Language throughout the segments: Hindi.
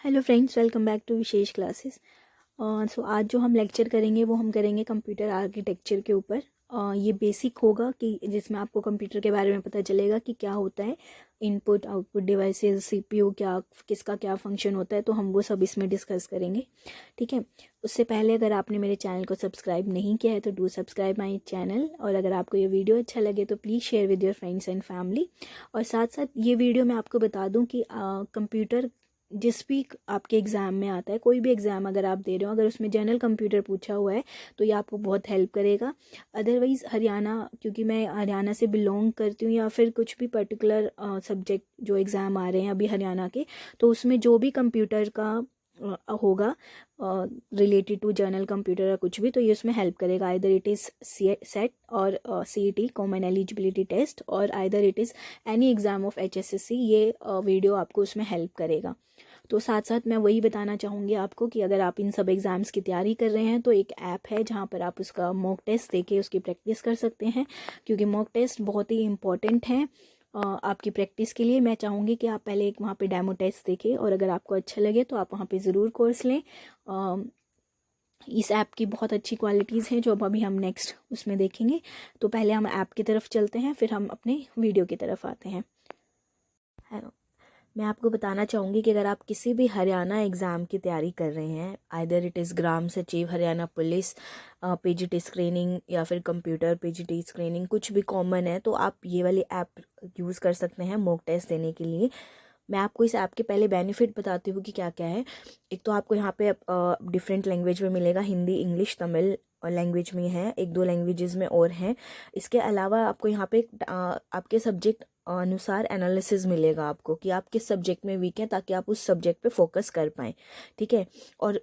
Hello friends, welcome back to Vishesh classes. So आज जो हम लेक्चर करेंगे वो हम करेंगे कंप्यूटर आर्किटेक्चर के ऊपर। ये बेसिक होगा कि जिसमें आपको कंप्यूटर के बारे में पता चलेगा कि क्या होता है, इनपुट आउटपुट डिवाइसेस, सीपीयू क्या, किसका क्या फंक्शन होता है, तो हम वो सब इसमें डिस्कस करेंगे। ठीक है। उससे पहले अगर आपने मेरे चैनल को सब्सक्राइब नहीं किया है तो डू सब्सक्राइब माई चैनल, और अगर आपको ये वीडियो अच्छा लगे तो please share with your friends and family. और साथ साथ ये वीडियो मैं आपको बता दूं कि कंप्यूटर जिस भी आपके एग्ज़ाम में आता है, कोई भी एग्ज़ाम अगर आप दे रहे हो, अगर उसमें जनरल कंप्यूटर पूछा हुआ है तो ये आपको बहुत हेल्प करेगा। अदरवाइज़ हरियाणा, क्योंकि मैं हरियाणा से बिलोंग करती हूँ, या फिर कुछ भी पर्टिकुलर सब्जेक्ट जो एग्ज़ाम आ रहे हैं अभी हरियाणा के, तो उसमें जो भी कंप्यूटर का होगा रिलेटेड टू जर्नल कंप्यूटर या कुछ भी, तो ये उसमें हेल्प करेगा। आइदर इट इज़ सेट और सीईटी कॉमन एलिजिबिलिटी टेस्ट, और either it is any exam of HSSC, ये वीडियो आपको उसमें हेल्प करेगा। तो साथ साथ मैं वही बताना चाहूँगी आपको कि अगर आप इन सब एग्ज़ाम्स की तैयारी कर रहे हैं तो एक ऐप है जहाँ पर आप उसका मॉक टेस्ट देके उसकी प्रैक्टिस कर सकते हैं, क्योंकि मॉक टेस्ट बहुत ही इंपॉर्टेंट है आपकी प्रैक्टिस के लिए। मैं चाहूँगी कि आप पहले एक वहाँ पे डेमो टेस्ट देखें, और अगर आपको अच्छा लगे तो आप वहाँ पे ज़रूर कोर्स लें। इस ऐप की बहुत अच्छी क्वालिटीज़ हैं जो अब अभी हम नेक्स्ट उसमें देखेंगे। तो पहले हम ऐप की तरफ चलते हैं, फिर हम अपने वीडियो की तरफ आते हैं। मैं आपको बताना चाहूँगी कि अगर आप किसी भी हरियाणा एग्ज़ाम की तैयारी कर रहे हैं, आइदर इट इज़ ग्राम सचिव, हरियाणा पुलिस, पीजीटी स्क्रीनिंग, या फिर कंप्यूटर पीजीटी स्क्रीनिंग, कुछ भी कॉमन है, तो आप ये वाली ऐप यूज़ कर सकते हैं मॉक टेस्ट देने के लिए। मैं आपको इस ऐप के पहले बेनिफिट बताती हूँ कि क्या क्या है। एक तो आपको यहाँ पे डिफरेंट लैंग्वेज में मिलेगा, हिंदी, इंग्लिश, तमिल लैंग्वेज में है, एक दो लैंग्वेजेस में और हैं। इसके अलावा आपको यहाँ पे आपके सब्जेक्ट अनुसार एनालिसिस मिलेगा आपको कि आप किस सब्जेक्ट में वीक हैं, ताकि आप उस सब्जेक्ट पे फोकस कर पाएँ। ठीक है। और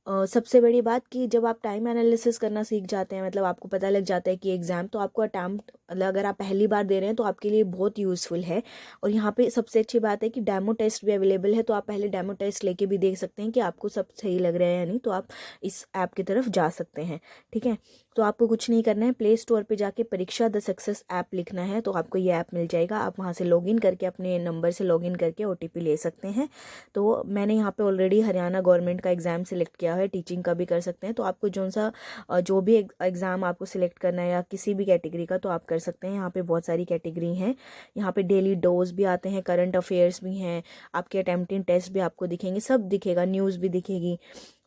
सबसे बड़ी बात कि जब आप टाइम एनालिसिस करना सीख जाते हैं, मतलब आपको पता लग जाता है कि एग्ज़ाम, तो आपको अटैम्प्ट, मतलब अगर आप पहली बार दे रहे हैं तो आपके लिए बहुत यूज़फुल है। और यहाँ पे सबसे अच्छी बात है कि डेमो टेस्ट भी अवेलेबल है, तो आप पहले डेमो टेस्ट लेके भी देख सकते हैं कि आपको सब सही लग रहा है या नहीं, तो आप इस ऐप की तरफ जा सकते हैं। ठीक है। तो आपको कुछ नहीं करना है, प्ले स्टोर पर जाके परीक्षा द सक्सेस ऐप लिखना है, तो आपको ये ऐप मिल जाएगा। आप वहाँ से लॉगिन करके, अपने नंबर से लॉगिन करके OTP ले सकते हैं। तो मैंने यहाँ पे ऑलरेडी हरियाणा गवर्नमेंट का एग्ज़ाम सिलेक्ट किया है, टीचिंग का भी कर सकते हैं। तो आपको जो भी एग्ज़ाम आपको सिलेक्ट करना है या किसी भी कैटेगरी का, तो आप कर सकते हैं। यहाँ पे बहुत सारी कैटेगरी हैं। यहाँ पे डेली डोज भी आते हैं, करंट अफेयर्स भी हैं, आपके अटेम्प्टिंग टेस्ट भी आपको दिखेंगे, सब दिखेगा, न्यूज़ भी दिखेगी।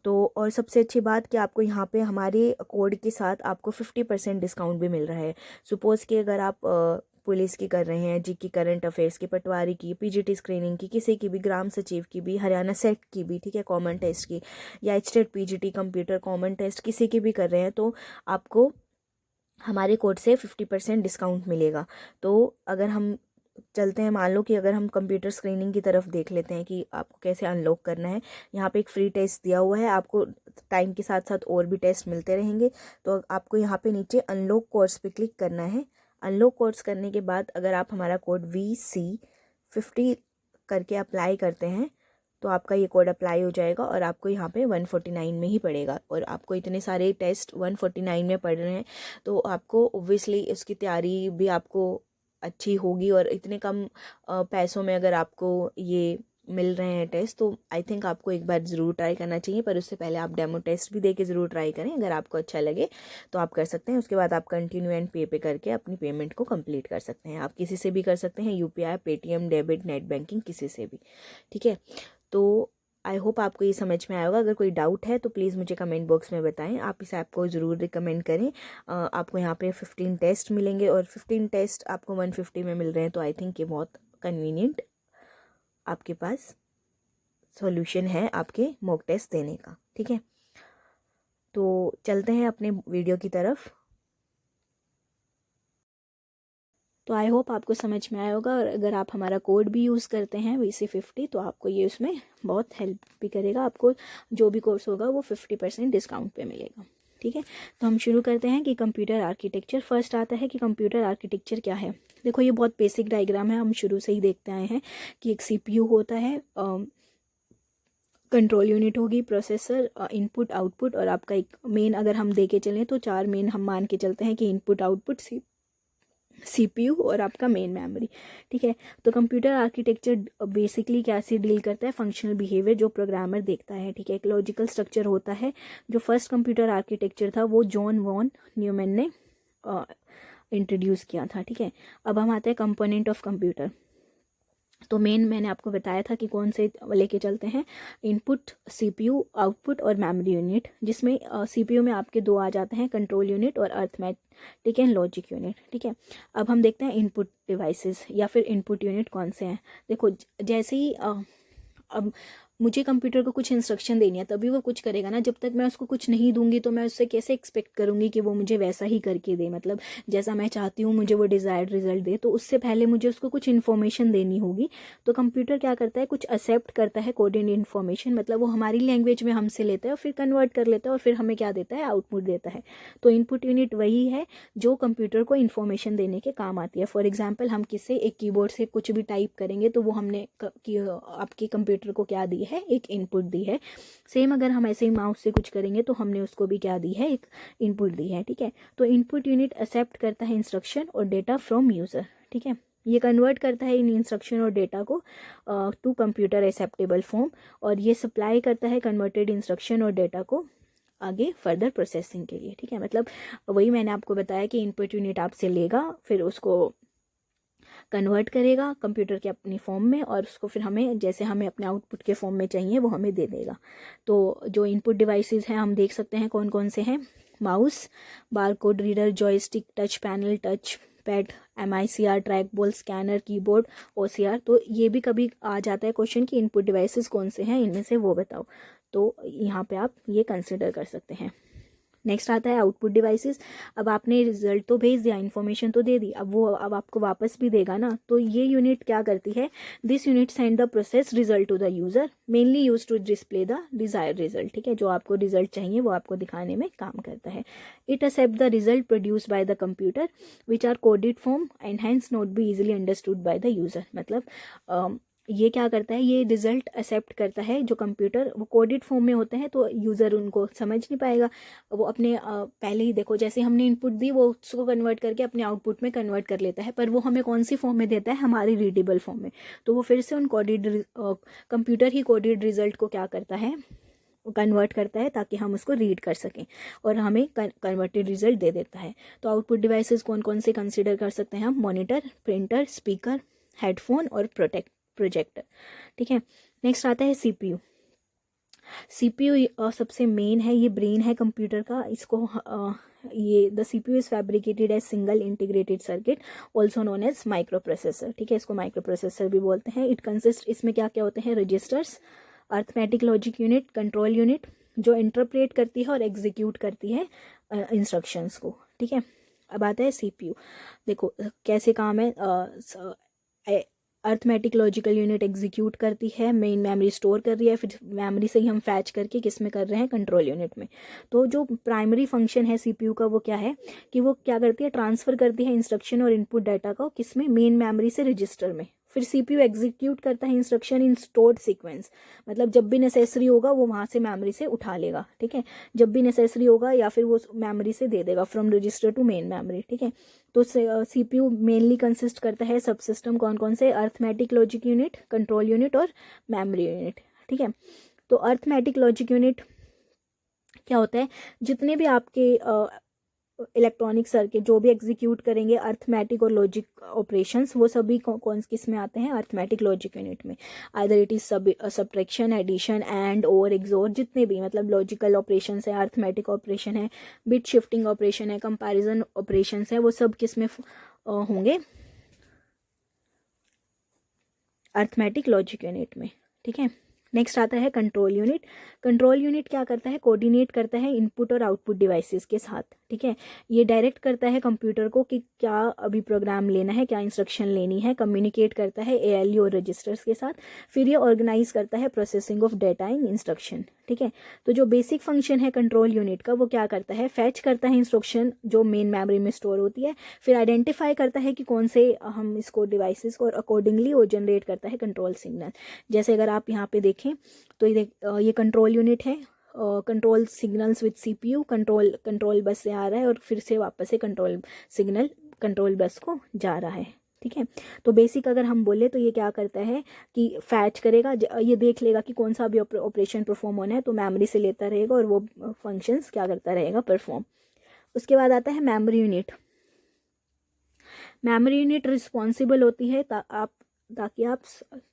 तो और सबसे अच्छी बात कि आपको यहाँ पे हमारे कोड के साथ आपको 50% डिस्काउंट भी मिल रहा है। सपोज़ कि अगर आप पुलिस की कर रहे हैं, जी की, करंट अफेयर्स की, पटवारी की, पीजीटी स्क्रीनिंग की, किसी की भी, ग्राम सचिव की भी, हरियाणा सेट की भी, ठीक है, कॉमन टेस्ट की, या state PGT computer common test किसी की भी कर रहे हैं, तो आपको हमारे कोड से 50% डिस्काउंट मिलेगा। तो अगर हम चलते हैं, मान लो कि अगर हम कंप्यूटर स्क्रीनिंग की तरफ देख लेते हैं कि आपको कैसे अनलॉक करना है। यहाँ पे एक फ्री टेस्ट दिया हुआ है, आपको टाइम के साथ साथ और भी टेस्ट मिलते रहेंगे। तो आपको यहाँ पे नीचे अनलॉक कोर्स पे क्लिक करना है। अनलॉक कोर्स करने के बाद अगर आप हमारा कोड VC50 करके अप्लाई करते हैं, तो आपका ये कोड अप्लाई हो जाएगा और आपको यहाँ पे 149 में ही पड़ेगा। और आपको इतने सारे टेस्ट 149 में पड़ रहे हैं, तो आपको ओब्वियसली उसकी तैयारी भी आपको अच्छी होगी। और इतने कम पैसों में अगर आपको ये मिल रहे हैं टेस्ट, तो आई थिंक आपको एक बार ज़रूर ट्राई करना चाहिए। पर उससे पहले आप डेमो टेस्ट भी दे के ज़रूर ट्राई करें, अगर आपको अच्छा लगे तो आप कर सकते हैं। उसके बाद आप कंटिन्यू एंड पे करके अपनी पेमेंट को कंप्लीट कर सकते हैं। आप किसी से भी कर सकते हैं, UPI, Paytm, debit, net banking, किसी से भी। ठीक है। तो आई होप आपको ये समझ में आया होगा। अगर कोई डाउट है तो प्लीज़ मुझे कमेंट बॉक्स में बताएं। आप इस ऐप को ज़रूर रिकमेंड करें। आपको यहाँ पे 15 टेस्ट मिलेंगे, और 15 टेस्ट आपको 150 में मिल रहे हैं, तो आई थिंक ये बहुत कन्वीनियंट आपके पास सॉल्यूशन है आपके मॉक टेस्ट देने का। ठीक है। तो चलते हैं अपने वीडियो की तरफ। तो आई होप आपको समझ में आया होगा। और अगर आप हमारा कोड भी यूज़ करते हैं VC50, तो आपको ये उसमें बहुत हेल्प भी करेगा। आपको जो भी कोर्स होगा वो 50% डिस्काउंट पे मिलेगा। ठीक है। तो हम शुरू करते हैं कि कंप्यूटर आर्किटेक्चर। फर्स्ट आता है कि कंप्यूटर आर्किटेक्चर क्या है। देखो, ये बहुत बेसिक डायग्राम है, हम शुरू से ही देखते आए हैं कि एक CPU होता है, कंट्रोल यूनिट होगी, प्रोसेसर, इनपुट आउटपुट, और आपका एक मेन, अगर हम देके चलें तो 4 मेन हम मान के चलते हैं कि इनपुट आउटपुट CPU और आपका मेन मेमोरी, ठीक है। तो कंप्यूटर आर्किटेक्चर बेसिकली क्या से डील करता है, फंक्शनल बिहेवियर जो प्रोग्रामर देखता है, ठीक है। एक लॉजिकल स्ट्रक्चर होता है। जो फर्स्ट कंप्यूटर आर्किटेक्चर था वो जॉन वॉन न्यूमैन ने इंट्रोड्यूस किया था, ठीक है। अब हम आते हैं कंपोनेंट ऑफ कंप्यूटर। तो मेन मैंने आपको बताया था कि कौन से लेके चलते हैं, इनपुट, CPU, आउटपुट और मेमोरी यूनिट, जिसमें CPU में आपके दो आ जाते हैं, कंट्रोल यूनिट और अर्थमेटिक एंड लॉजिक यूनिट, ठीक है। अब हम देखते हैं इनपुट डिवाइसेस या फिर इनपुट यूनिट कौन से हैं। देखो जैसे ही अब मुझे कंप्यूटर को कुछ इंस्ट्रक्शन देनी है तभी वो कुछ करेगा ना, जब तक मैं उसको कुछ नहीं दूंगी तो मैं उससे कैसे एक्सपेक्ट करूंगी कि वो मुझे वैसा ही करके दे, मतलब जैसा मैं चाहती हूँ मुझे वो डिज़ायर्ड रिजल्ट दे। तो उससे पहले मुझे उसको कुछ इन्फॉर्मेशन देनी होगी। तो कंप्यूटर क्या करता है, कुछ एक्सेप्ट करता है कोडेड इन्फॉर्मेशन, मतलब वो हमारी लैंग्वेज में हमसे लेता है और फिर कन्वर्ट कर लेता है और फिर हमें क्या देता है, आउटपुट देता है। तो इनपुट यूनिट वही है जो कंप्यूटर को इन्फॉर्मेशन देने के काम आती है। फॉर एग्जाम्पल हम किसी एक कीबोर्ड से कुछ भी टाइप करेंगे तो वो हमने आपके कंप्यूटर को क्या दी है, एक इनपुट दी है। सेम अगर हम ऐसे ही माउस से कुछ करेंगे तो हमने उसको भी क्या दी है, एक इनपुट दी है, ठीक है। तो इनपुट यूनिट एक्सेप्ट करता है इंस्ट्रक्शन और डेटा फ्रॉम यूज़र, ठीक है। ये कन्वर्ट करता है इन इंस्ट्रक्शन और डेटा को टू कंप्यूटर एक्सेप्टेबल फॉर्म, और ये सप्लाई करता है कन्वर्टेड इंस्ट्रक्शन और डेटा को आगे फर्दर प्रोसेसिंग के लिए, ठीक है। मतलब वही मैंने आपको बताया कि इनपुट यूनिट आपसे लेगा, फिर उसको कन्वर्ट करेगा कंप्यूटर के अपनी फॉर्म में, और उसको फिर हमें जैसे हमें अपने आउटपुट के फॉर्म में चाहिए वो हमें दे देगा। तो जो इनपुट डिवाइसेस हैं हम देख सकते हैं कौन कौन से हैं, mouse, barcode reader, joystick, touch panel, touch pad, MICR, track ball, scanner, keyboard, OCR। तो ये भी कभी आ जाता है क्वेश्चन कि इनपुट डिवाइसेस कौन से हैं, इनमें से वो बताओ। तो यहाँ पे आप ये कंसिडर कर सकते हैं। नेक्स्ट आता है आउटपुट डिवाइसेस। अब आपने रिजल्ट तो भेज दिया, इन्फॉर्मेशन तो दे दी, अब वो अब आपको वापस भी देगा ना। तो ये यूनिट क्या करती है, this unit send the process result to the user, mainly use to display the desired result, ठीक है। जो आपको रिजल्ट चाहिए वो आपको दिखाने में काम करता है। It accept the result produced by the computer which are coded form and hence not be easily understood by the user. मतलब ये क्या करता है, ये रिजल्ट एक्सेप्ट करता है जो कंप्यूटर, वो कोडेड फॉर्म में होते हैं तो यूज़र उनको समझ नहीं पाएगा। वो अपने पहले ही देखो जैसे हमने इनपुट दी वो उसको कन्वर्ट करके अपने आउटपुट में कन्वर्ट कर लेता है, पर वो हमें कौन सी फॉर्म में देता है, हमारी रीडेबल फॉर्म में। तो वो फिर से उन कोडेड कंप्यूटर ही कोडेड रिजल्ट को क्या करता है, कन्वर्ट करता है ताकि हम उसको रीड कर सकें, और हमें कन्वर्टेड रिजल्ट दे देता है। तो आउटपुट डिवाइसेस कौन कौन से कंसिडर कर सकते हैं हम, मॉनिटर, प्रिंटर, स्पीकर, हेडफोन और प्रोजेक्टर, ठीक है। नेक्स्ट आता है CPU। CPU सबसे मेन है, ये ब्रेन है कंप्यूटर का। इसको ये the CPU is fabricated as single integrated circuit also known as microprocessor, ठीक है। इसको माइक्रो प्रोसेसर भी बोलते हैं। इट कंसिस्ट, इसमें क्या क्या होते हैं, registers, arithmetic logic unit, control unit जो इंटरप्रेट करती है और एग्जीक्यूट करती है इंस्ट्रक्शंस को, ठीक है। अब आता है CPU। देखो कैसे काम है, अर्थमेटिक लॉजिकल यूनिट एग्जीक्यूट करती है, मेन मेमोरी स्टोर कर रही है, फिर मेमोरी से ही हम फैच करके किस में कर रहे हैं, कंट्रोल यूनिट में। तो जो प्राइमरी फंक्शन है CPU का वो क्या है कि वो क्या करती है, ट्रांसफर करती है इंस्ट्रक्शन और इनपुट डाटा को किस में, मेन मेमोरी से रजिस्टर में। फिर CPU एग्जीक्यूट करता है इंस्ट्रक्शन इन स्टोर्ड सीक्वेंस, मतलब जब भी नेसेसरी होगा वो वहाँ से मेमोरी से उठा लेगा, ठीक है। जब भी नेसेसरी होगा या फिर वो मेमोरी से दे देगा, from register to main memory, ठीक है। तो CPU मेनली कंसिस्ट करता है सब सिस्टम कौन कौन से, arithmetic logic unit, control unit और मेमोरी यूनिट, ठीक है। तो अर्थमेटिक लॉजिक यूनिट क्या होता है, जितने भी आपके इलेक्ट्रॉनिक सर्किट जो भी एग्जीक्यूट करेंगे अर्थमेटिक और लॉजिक ऑपरेशंस, वो सभी कौन किस में आते हैं, अर्थमेटिक लॉजिक यूनिट में। Either it is subtraction, addition, and, और एक्सोर, जितने भी मतलब लॉजिकल ऑपरेशंस है, अर्थमेटिक ऑपरेशन है, बिट शिफ्टिंग ऑपरेशन है, कंपैरिजन ऑपरेशंस है, वो सब किस में होंगे, अर्थमेटिक लॉजिक यूनिट में, ठीक है। नेक्स्ट आता है कंट्रोल यूनिट। कंट्रोल यूनिट क्या करता है, कोऑर्डिनेट करता है इनपुट और आउटपुट डिवाइसेस के साथ, ठीक है। ये डायरेक्ट करता है कंप्यूटर को कि क्या अभी प्रोग्राम लेना है, क्या इंस्ट्रक्शन लेनी है, कम्युनिकेट करता है ALU और रजिस्टर्स के साथ, फिर ये ऑर्गेनाइज करता है processing of data in instruction, ठीक है। तो जो बेसिक फंक्शन है कंट्रोल यूनिट का वो क्या करता है, फैच करता है इंस्ट्रक्शन जो मेन मेमोरी में स्टोर होती है, फिर आइडेंटिफाई करता है कि कौन से हम इसको डिवाइसेस को, और अकॉर्डिंगली वो जनरेट करता है कंट्रोल सिग्नल। जैसे अगर आप यहाँ पे देखें तो ये कंट्रोल यूनिट है, control signals with CPU, control bus से आ रहा है और फिर से वापस से कंट्रोल सिग्नल कंट्रोल बस को जा रहा है, ठीक है। तो बेसिक अगर हम बोले तो ये क्या करता है कि फैच करेगा, ये देख लेगा कि कौन सा भी ऑपरेशन परफॉर्म होना है, तो मेमोरी से लेता रहेगा और वो फंक्शंस क्या करता रहेगा, परफॉर्म। उसके बाद आता है memory unit. Memory unit responsible होती है ताकि आप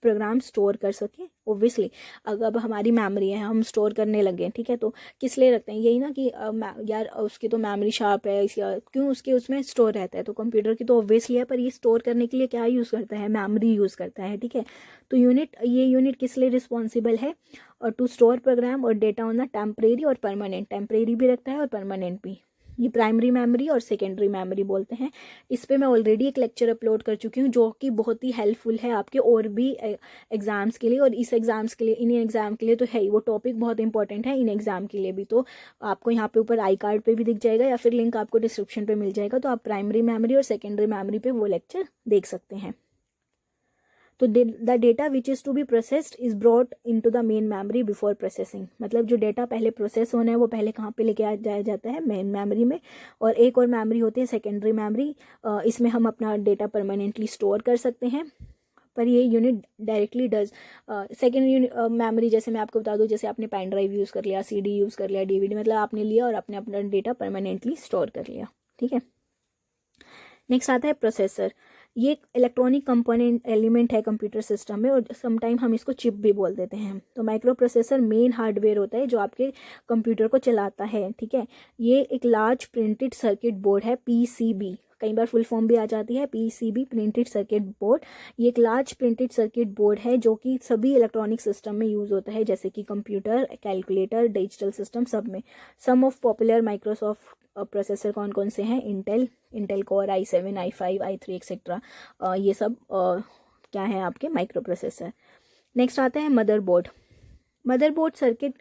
प्रोग्राम स्टोर कर सकें। ओब्वियसली अब हमारी मेमोरी है, हम स्टोर करने लगे, ठीक है, तो किस लिए रखते हैं, यही ना कि यार उसकी तो मेमोरी शार्प है, क्यों उसके उसमें स्टोर रहता है, तो कंप्यूटर की तो ऑब्वियसली है, पर ये स्टोर करने के लिए क्या यूज़ करता है, मेमोरी यूज़ करता है, ठीक है। तो ये यूनिट किस लिए रिस्पॉन्सिबल है, और टू स्टोर प्रोग्राम और डेटा ऑन द टेम्परेरी और परमानेंट, टेम्परेरी भी रखता है और परमानेंट भी। ये प्राइमरी मेमोरी और सेकेंडरी मेमोरी बोलते हैं। इस पे मैं ऑलरेडी एक लेक्चर अपलोड कर चुकी हूँ जो कि बहुत ही हेल्पफुल है आपके और भी एग्जाम्स के लिए, और इस एग्जाम्स के लिए, इन एग्जाम के लिए तो है ही, वो टॉपिक बहुत इंपॉर्टेंट है इन एग्जाम के लिए भी। तो आपको यहाँ पे ऊपर आई कार्ड पे भी दिख जाएगा या फिर लिंक आपको डिस्क्रिप्शन पे मिल जाएगा, तो आप प्राइमरी मेमोरी और सेकेंडरी मेमोरी पे वो लेक्चर देख सकते हैं। तो the data which is to be processed is brought in to the main memory before processing, मतलब जो डेटा पहले प्रोसेस होना है वो पहले कहाँ पे लेके जाया जाता है, मेन मेमोरी में। और एक और मेमोरी होती है सेकेंडरी मेमोरी, इसमें हम अपना डेटा परमानेंटली स्टोर कर सकते हैं, पर ये unit directly does secondary memory. जैसे मैं आपको बता दूं, जैसे आपने पेन ड्राइव यूज़ कर लिया, CD यूज़ कर लिया, DVD, मतलब आपने लिया और आपने अपना डेटा परमानेंटली स्टोर कर लिया, ठीक है। नेक्स्ट आता है प्रोसेसर। ये एक इलेक्ट्रॉनिक कंपोनेंट एलिमेंट है कंप्यूटर सिस्टम में, और समटाइम हम इसको चिप भी बोल देते हैं। तो माइक्रो प्रोसेसर मेन हार्डवेयर होता है जो आपके कंप्यूटर को चलाता है, ठीक है। ये एक लार्ज प्रिंटेड सर्किट बोर्ड है, PCB, कई बार फुल फॉर्म भी आ जाती है PCB, प्रिंटेड सर्किट बोर्ड। ये एक लार्ज प्रिंटेड सर्किट बोर्ड है जो कि सभी इलेक्ट्रॉनिक सिस्टम में यूज़ होता है, जैसे कि कंप्यूटर, कैलकुलेटर, डिजिटल सिस्टम, सब में। सम ऑफ पॉपुलर माइक्रोसॉफ्ट प्रोसेसर कौन कौन से हैं, Intel core i7, i5, i3 etcetera, ये सब क्या है आपके माइक्रो प्रोसेसर। नेक्स्ट आता है motherboard. Motherboard circuit,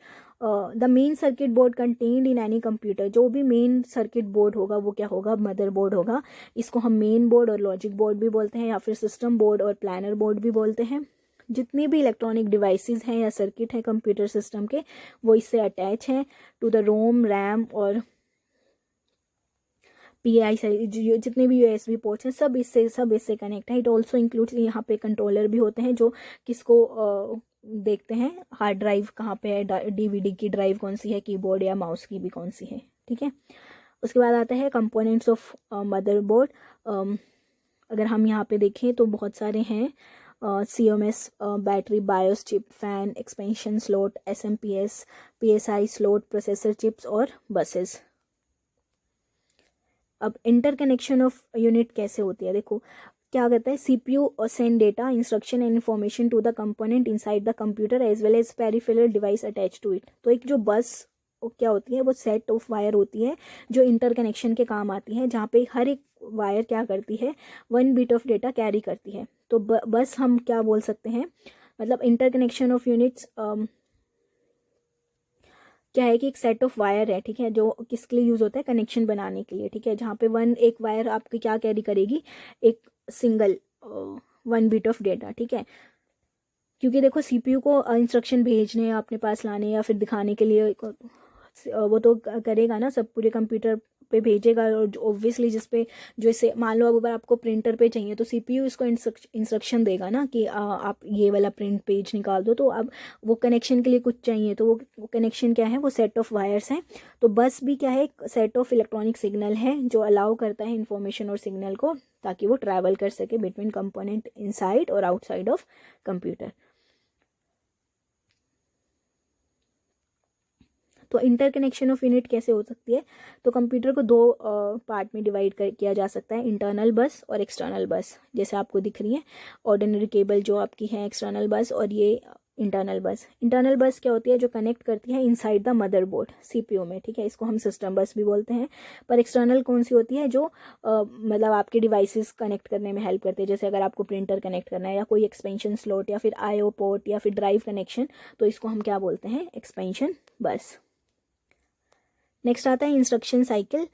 the main circuit board contained in any computer, जो भी मेन सर्किट बोर्ड होगा वो क्या होगा, मदरबोर्ड होगा। इसको हम मेन बोर्ड और लॉजिक बोर्ड भी बोलते हैं, या फिर सिस्टम बोर्ड और प्लानर बोर्ड भी बोलते हैं। जितने भी इलेक्ट्रॉनिक डिवाइसेस हैं या सर्किट हैं कंप्यूटर सिस्टम के, वो इससे अटैच हैं टू द रोम, रैम और PI से, जितने भी USB पोर्ट्स हैं सब इससे कनेक्ट है। इट ऑल्सो इंक्लूड्स, यहाँ पे कंट्रोलर भी होते हैं जो किसको देखते हैं, हार्ड ड्राइव कहाँ पे है, DVD की ड्राइव कौन सी है, कीबोर्ड या माउस की भी कौन सी है, ठीक है। उसके बाद आता है कंपोनेंट्स ऑफ मदरबोर्ड। अगर हम यहाँ पे देखें तो बहुत सारे हैं, CMS, battery, bios chip, fan, expansion slot, SMPS, PSI slot, processor chips और बसेस। अब इंटरकनेक्शन ऑफ यूनिट कैसे होती है, देखो क्या कहता है, CPU send data, instruction and information to the component inside the computer as well as peripheral device attach to it. तो एक जो बस क्या होती है, वो सेट ऑफ वायर होती है जो इंटरकनेक्शन के काम आती है, जहाँ पे हर एक वायर क्या करती है, 1 बिट ऑफ डेटा कैरी करती है। तो बस हम क्या बोल सकते हैं, मतलब इंटरकनेक्शन ऑफ यूनिट्स क्या है कि एक सेट ऑफ वायर है, ठीक है, जो किसके लिए यूज़ होता है, कनेक्शन बनाने के लिए, ठीक है, जहाँ पे एक वायर आपकी क्या कैरी करेगी, एक सिंगल 1 बिट ऑफ डेटा, ठीक है। क्योंकि देखो CPU को इंस्ट्रक्शन भेजने, अपने पास लाने या फिर दिखाने के लिए वो तो करेगा ना, सब पूरे कंप्यूटर पे भेजेगा, और ऑब्वियसली जिसपे जो इसे मान लो अगर आपको प्रिंटर पे चाहिए तो CPU इसको इंस्ट्रक्शन देगा ना कि आप ये वाला प्रिंट पेज निकाल दो। तो अब वो कनेक्शन के लिए कुछ चाहिए, तो वो कनेक्शन क्या है, वो सेट ऑफ वायर्स हैं। तो बस भी क्या है, एक सेट ऑफ इलेक्ट्रॉनिक सिग्नल है जो अलाउ करता है इंफॉर्मेशन और सिग्नल को, ताकि वो ट्रैवल कर सके बिटवीन कंपोनेंट इनसाइड और आउटसाइड ऑफ कंप्यूटर। तो इंटरकनेक्शन ऑफ यूनिट कैसे हो सकती है, तो कंप्यूटर को 2 पार्ट में डिवाइड किया जा सकता है, इंटरनल बस और एक्सटर्नल बस, जैसे आपको दिख रही है ऑर्डिनरी केबल जो आपकी है एक्सटर्नल बस, और ये इंटरनल बस। इंटरनल बस क्या होती है, जो कनेक्ट करती है इनसाइड द मदरबोर्ड CPU में, ठीक है, इसको हम सिस्टम बस भी बोलते हैं। पर एक्सटर्नल कौन सी होती है, जो मतलब आपके डिवाइसेस कनेक्ट करने में हेल्प करते हैं, जैसे अगर आपको प्रिंटर कनेक्ट करना है या कोई एक्सपेंशन स्लॉट या फिर IO पोर्ट या फिर ड्राइव कनेक्शन, तो इसको हम क्या बोलते हैं, एक्सपेंशन बस। नेक्स्ट आता है इंस्ट्रक्शन साइकिल।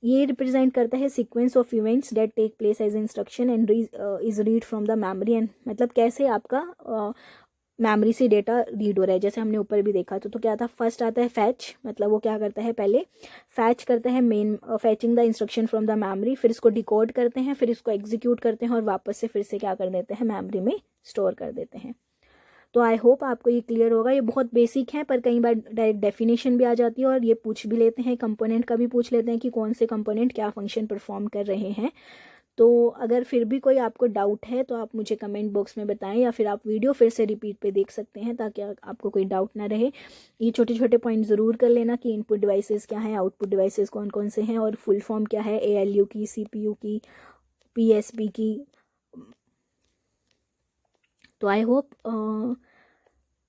ये रिप्रेजेंट करता है sequence of events that take place as instruction and is read from the memory, and मतलब कैसे आपका मेमोरी से डेटा रीड हो रहा है, जैसे हमने ऊपर भी देखा तो क्या था, फर्स्ट आता है फैच, मतलब वो क्या करता है, पहले फैच करता है, main फैचिंग the instruction from the memory, फिर इसको डिकोड करते हैं, फिर इसको एग्जीक्यूट करते हैं और वापस से फिर से क्या कर देते हैं, मेमोरी में स्टोर कर देते हैं। तो आई होप आपको ये क्लियर होगा। ये बहुत बेसिक है, पर कई बार डायरेक्ट डेफिनेशन भी आ जाती है और ये पूछ भी लेते हैं, कंपोनेंट का भी पूछ लेते हैं कि कौन से कंपोनेंट क्या फंक्शन परफॉर्म कर रहे हैं। तो अगर फिर भी कोई आपको डाउट है तो आप मुझे कमेंट बॉक्स में बताएं, या फिर आप वीडियो फिर से रिपीट पे देख सकते हैं ताकि आपको कोई डाउट ना रहे। ये छोटे छोटे पॉइंट ज़रूर कर लेना कि इनपुट डिवाइसेस क्या हैं, आउटपुट डिवाइसेस कौन कौन से हैं, और फुल फॉर्म क्या है ALU की, CPU की, PSP की। तो आई होप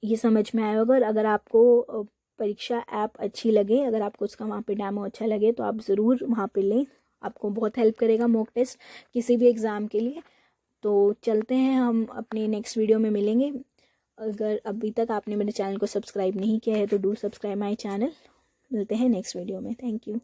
ये समझ में आया होगा। और अगर आपको परीक्षा ऐप अच्छी लगे, अगर आपको उसका वहाँ पे डेमो अच्छा लगे तो आप ज़रूर वहाँ पे लें, आपको बहुत हेल्प करेगा मॉक टेस्ट किसी भी एग्ज़ाम के लिए। तो चलते हैं, हम अपनी नेक्स्ट वीडियो में मिलेंगे। अगर अभी तक आपने मेरे चैनल को सब्सक्राइब नहीं किया है तो डू सब्सक्राइब माई चैनल। मिलते हैं नेक्स्ट वीडियो में। Thank you.